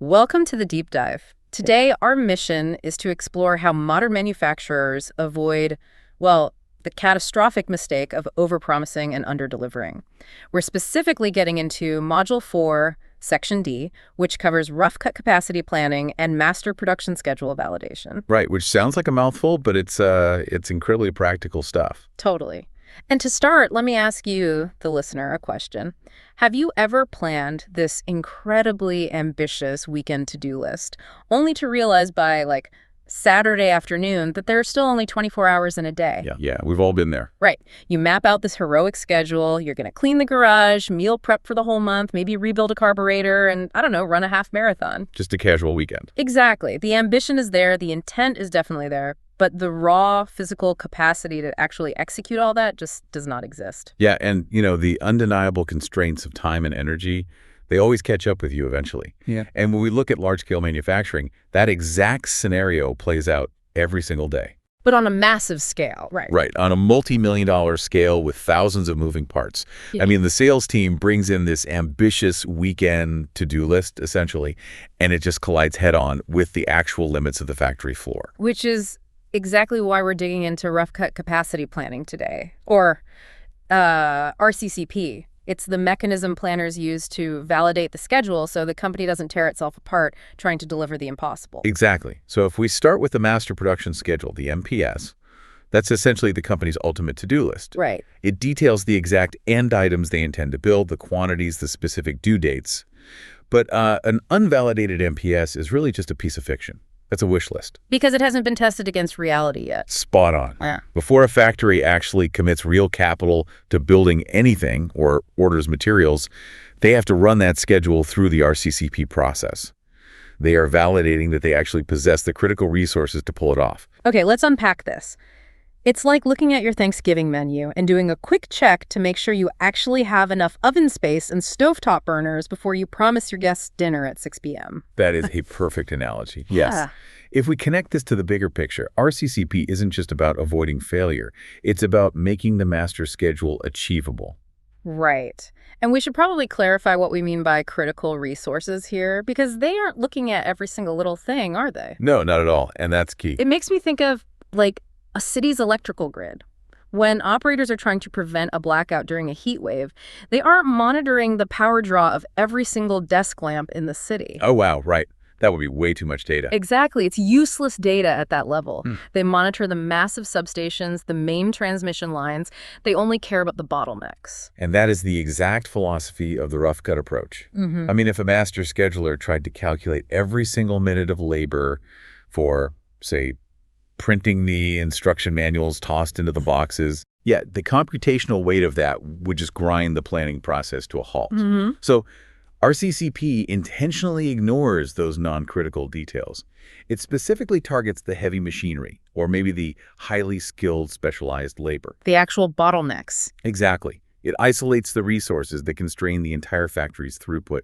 Welcome to the deep dive. Today, our mission is to explore how modern manufacturers avoid, well, the catastrophic mistake of overpromising and underdelivering. We're specifically getting into Module 4, Section D, which covers rough cut capacity planning and master production schedule validation. Right, which sounds like a mouthful, but it's incredibly practical stuff. Totally. And to start, let me ask you, the listener, a question. Have you ever planned this incredibly ambitious weekend to-do list, only to realize by, Saturday afternoon that there are still only 24 hours in a day? Yeah, we've all been there. Right. You map out this heroic schedule, you're going to clean the garage, meal prep for the whole month, maybe rebuild a carburetor, and, I don't know, run a half marathon. Just a casual weekend. Exactly. The ambition is there, the intent is definitely there, but the raw physical capacity to actually execute all that just does not exist. Yeah, and, the undeniable constraints of time and energy, they always catch up with you eventually. Yeah. And when we look at large-scale manufacturing, that exact scenario plays out every single day. But on a massive scale, right? Right, on a multi-million-dollar scale with thousands of moving parts. Yeah. I mean, the sales team brings in this ambitious weekend to-do list, essentially, and it just collides head-on with the actual limits of the factory floor. Which is exactly why we're digging into rough cut capacity planning today, or RCCP. It's the mechanism planners use to validate the schedule so the company doesn't tear itself apart trying to deliver the impossible. Exactly. So if we start with the master production schedule, the MPS, that's essentially the company's ultimate to-do list. Right. It details the exact end items they intend to build, the quantities, the specific due dates. But an unvalidated MPS is really just a piece of fiction. That's a wish list. Because it hasn't been tested against reality yet. Spot on. Yeah. Before a factory actually commits real capital to building anything or orders materials, they have to run that schedule through the RCCP process. They are validating that they actually possess the critical resources to pull it off. Okay, let's unpack this. It's like looking at your Thanksgiving menu and doing a quick check to make sure you actually have enough oven space and stovetop burners before you promise your guests dinner at 6 p.m. That is a perfect analogy. Yes. Yeah. If we connect this to the bigger picture, RCCP isn't just about avoiding failure. It's about making the master schedule achievable. Right. And we should probably clarify what we mean by critical resources here, because they aren't looking at every single little thing, are they? No, not at all. And that's key. It makes me think of, a city's electrical grid. When operators are trying to prevent a blackout during a heat wave, they aren't monitoring the power draw of every single desk lamp in the city. Oh, wow, right. That would be way too much data. Exactly. It's useless data at that level. They monitor the massive substations, the main transmission lines. They only care about the bottlenecks. And that is the exact philosophy of the rough cut approach. I mean, if a master scheduler tried to calculate every single minute of labor for, say, printing the instruction manuals tossed into the boxes, the computational weight of that would just grind the planning process to a halt. So RCCP intentionally ignores those non-critical details. It specifically targets the heavy machinery, or maybe the highly skilled specialized labor. The actual bottlenecks. Exactly. It isolates the resources that constrain the entire factory's throughput,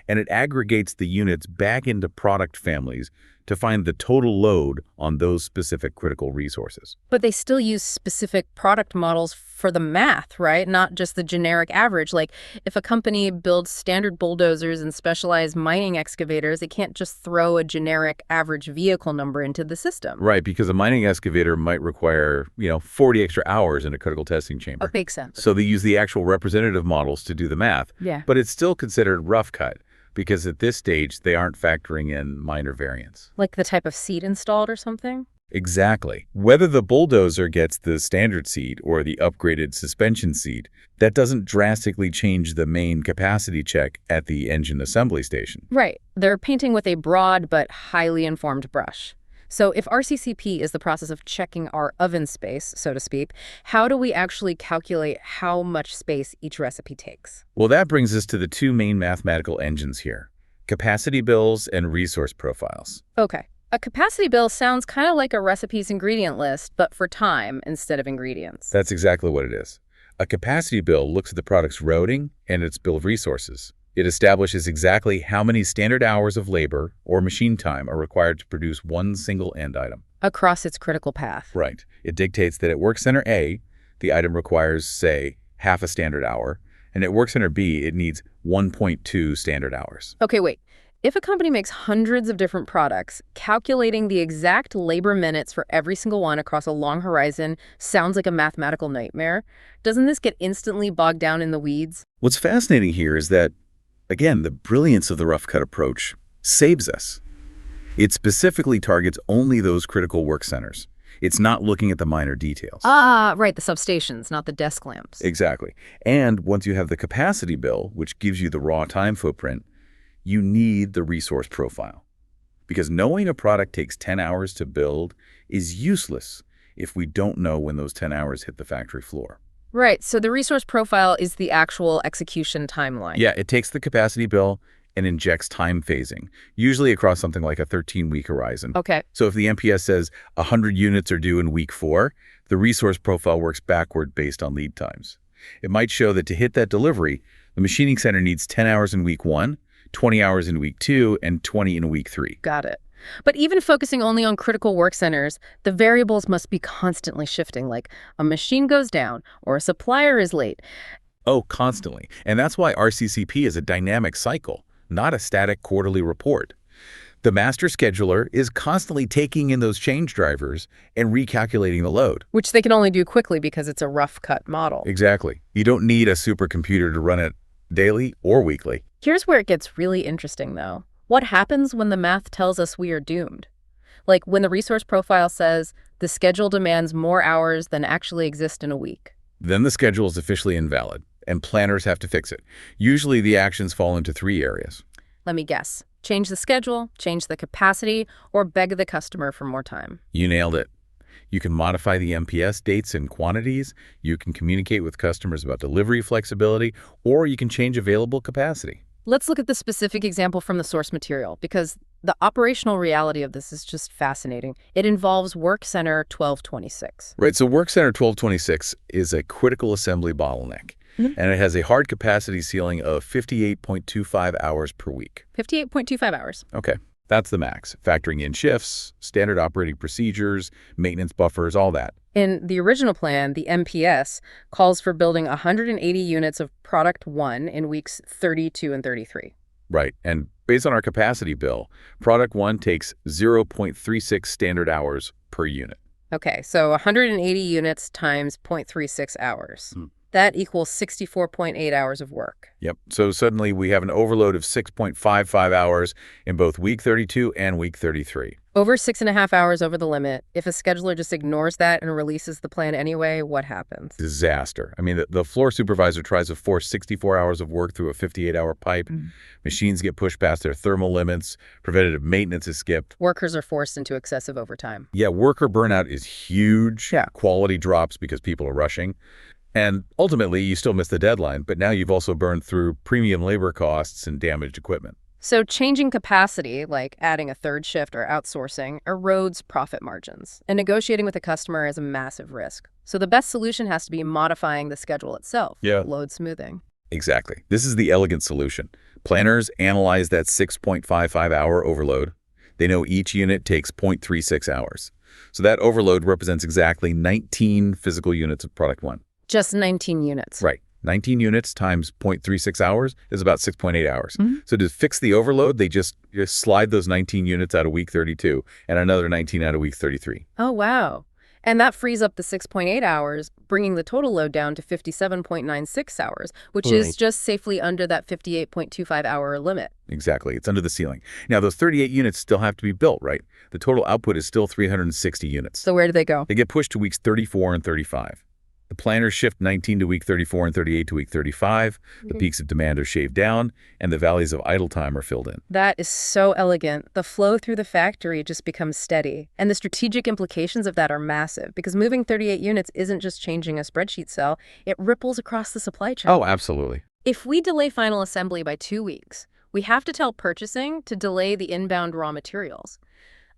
and it aggregates the units back into product families to find the total load on those specific critical resources. But they still use specific product models for the math, right? Not just the generic average. Like, if a company builds standard bulldozers and specialized mining excavators, it can't just throw a generic average vehicle number into the system. Right, because a mining excavator might require, 40 extra hours in a critical testing chamber. That makes sense. So they use the actual representative models to do the math. Yeah. But it's still considered rough cut, because at this stage, they aren't factoring in minor variants. Like the type of seat installed or something? Exactly. Whether the bulldozer gets the standard seat or the upgraded suspension seat, that doesn't drastically change the main capacity check at the engine assembly station. Right. They're painting with a broad but highly informed brush. So if RCCP is the process of checking our oven space, so to speak, how do we actually calculate how much space each recipe takes? Well, that brings us to the two main mathematical engines here: capacity bills and resource profiles. Okay. A capacity bill sounds kind of like a recipe's ingredient list, but for time instead of ingredients. That's exactly what it is. A capacity bill looks at the product's routing and its bill of resources. It establishes exactly how many standard hours of labor or machine time are required to produce one single end item. Across its critical path. Right. It dictates that at work center A, the item requires, say, half a standard hour, and at work center B, it needs 1.2 standard hours. Okay, wait. If a company makes hundreds of different products, calculating the exact labor minutes for every single one across a long horizon sounds like a mathematical nightmare. Doesn't this get instantly bogged down in the weeds? What's fascinating here is that, again, the brilliance of the rough cut approach saves us. It specifically targets only those critical work centers. It's not looking at the minor details. Ah, right, the substations, not the desk lamps. Exactly. And once you have the capacity bill, which gives you the raw time footprint, you need the resource profile. Because knowing a product takes 10 hours to build is useless if we don't know when those 10 hours hit the factory floor. Right, so the resource profile is the actual execution timeline. Yeah, it takes the capacity bill and injects time phasing, usually across something like a 13-week horizon. Okay. So if the MPS says 100 units are due in week 4, the resource profile works backward based on lead times. It might show that to hit that delivery, the machining center needs 10 hours in week 1, 20 hours in week 2, and 20 in week 3. Got it. But even focusing only on critical work centers, the variables must be constantly shifting, like a machine goes down or a supplier is late. Oh, constantly. And that's why RCCP is a dynamic cycle, not a static quarterly report. The master scheduler is constantly taking in those change drivers and recalculating the load. Which they can only do quickly because it's a rough cut model. Exactly. You don't need a supercomputer to run it daily or weekly. Here's where it gets really interesting, though. What happens when the math tells us we are doomed? Like when the resource profile says the schedule demands more hours than actually exist in a week. Then the schedule is officially invalid, and planners have to fix it. Usually the actions fall into 3 areas. Let me guess. Change the schedule, change the capacity, or beg the customer for more time. You nailed it. You can modify the MPS dates and quantities, you can communicate with customers about delivery flexibility, or you can change available capacity. Let's look at the specific example from the source material, because the operational reality of this is just fascinating. It involves Work Center 1226. Right, so Work Center 1226 is a critical assembly bottleneck, and it has a hard capacity ceiling of 58.25 hours per week. 58.25 hours. Okay, that's the max, factoring in shifts, standard operating procedures, maintenance buffers, all that. In the original plan, the MPS calls for building 180 units of Product 1 in weeks 32 and 33. Right, and based on our capacity bill, Product 1 takes 0.36 standard hours per unit. Okay, so 180 units times 0.36 hours. That equals 64.8 hours of work. Yep, so suddenly we have an overload of 6.55 hours in both week 32 and week 33. Over 6.5 hours over the limit. If a scheduler just ignores that and releases the plan anyway, what happens? Disaster. I mean, the floor supervisor tries to force 64 hours of work through a 58-hour pipe. Machines get pushed past their thermal limits. Preventative maintenance is skipped. Workers are forced into excessive overtime. Yeah, worker burnout is huge. Yeah. Quality drops because people are rushing. And ultimately, you still miss the deadline, but now you've also burned through premium labor costs and damaged equipment. So changing capacity, like adding a third shift or outsourcing, erodes profit margins. And negotiating with a customer is a massive risk. So the best solution has to be modifying the schedule itself. Yeah. Load smoothing. Exactly. This is the elegant solution. Planners analyze that 6.55-hour overload. They know each unit takes 0.36 hours. So that overload represents exactly 19 physical units of Product 1. Just 19 units. Right. 19 units times 0.36 hours is about 6.8 hours. So to fix the overload, they just slide those 19 units out of week 32 and another 19 out of week 33. Oh, wow. And that frees up the 6.8 hours, bringing the total load down to 57.96 hours, which is just safely under that 58.25-hour limit. Exactly. It's under the ceiling. Now, those 38 units still have to be built, right? The total output is still 360 units. So where do they go? They get pushed to weeks 34 and 35. The planners shift 19 to week 34 and 38 to week 35. The peaks of demand are shaved down, and the valleys of idle time are filled in. That is so elegant. The flow through the factory just becomes steady. And the strategic implications of that are massive, because moving 38 units isn't just changing a spreadsheet cell, it ripples across the supply chain. Oh, absolutely. If we delay final assembly by 2 weeks, we have to tell purchasing to delay the inbound raw materials.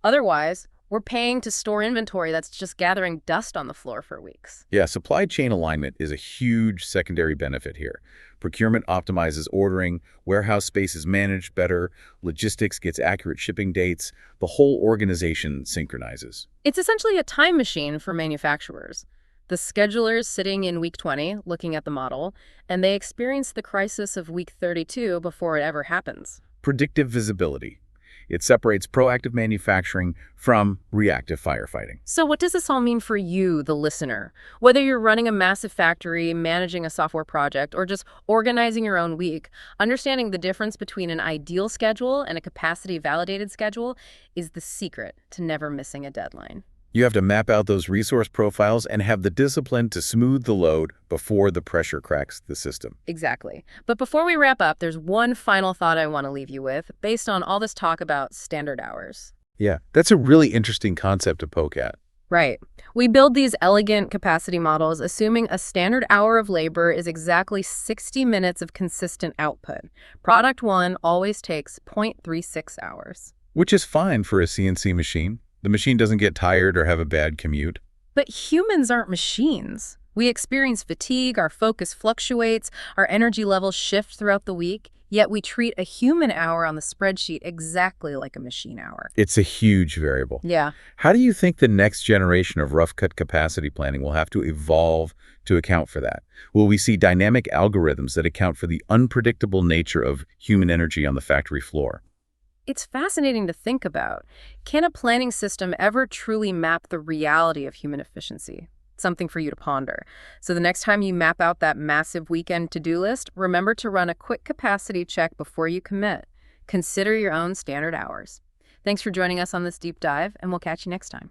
Otherwise, we're paying to store inventory that's just gathering dust on the floor for weeks. Yeah, supply chain alignment is a huge secondary benefit here. Procurement optimizes ordering, warehouse space is managed better, logistics gets accurate shipping dates, the whole organization synchronizes. It's essentially a time machine for manufacturers. The scheduler's sitting in week 20, looking at the model, and they experience the crisis of week 32 before it ever happens. predictive visibility. It separates proactive manufacturing from reactive firefighting. So what does this all mean for you, the listener? Whether you're running a massive factory, managing a software project, or just organizing your own week, understanding the difference between an ideal schedule and a capacity-validated schedule is the secret to never missing a deadline. You have to map out those resource profiles and have the discipline to smooth the load before the pressure cracks the system. Exactly. But before we wrap up, there's one final thought I want to leave you with, based on all this talk about standard hours. Yeah, that's a really interesting concept to poke at. Right. We build these elegant capacity models assuming a standard hour of labor is exactly 60 minutes of consistent output. Product 1 always takes 0.36 hours. Which is fine for a CNC machine. The machine doesn't get tired or have a bad commute. But humans aren't machines. We experience fatigue, our focus fluctuates, our energy levels shift throughout the week, yet we treat a human hour on the spreadsheet exactly like a machine hour. It's a huge variable. Yeah. How do you think the next generation of rough-cut capacity planning will have to evolve to account for that? Will we see dynamic algorithms that account for the unpredictable nature of human energy on the factory floor? It's fascinating to think about. Can a planning system ever truly map the reality of human efficiency? Something for you to ponder. So the next time you map out that massive weekend to-do list, remember to run a quick capacity check before you commit. Consider your own standard hours. Thanks for joining us on this deep dive, and we'll catch you next time.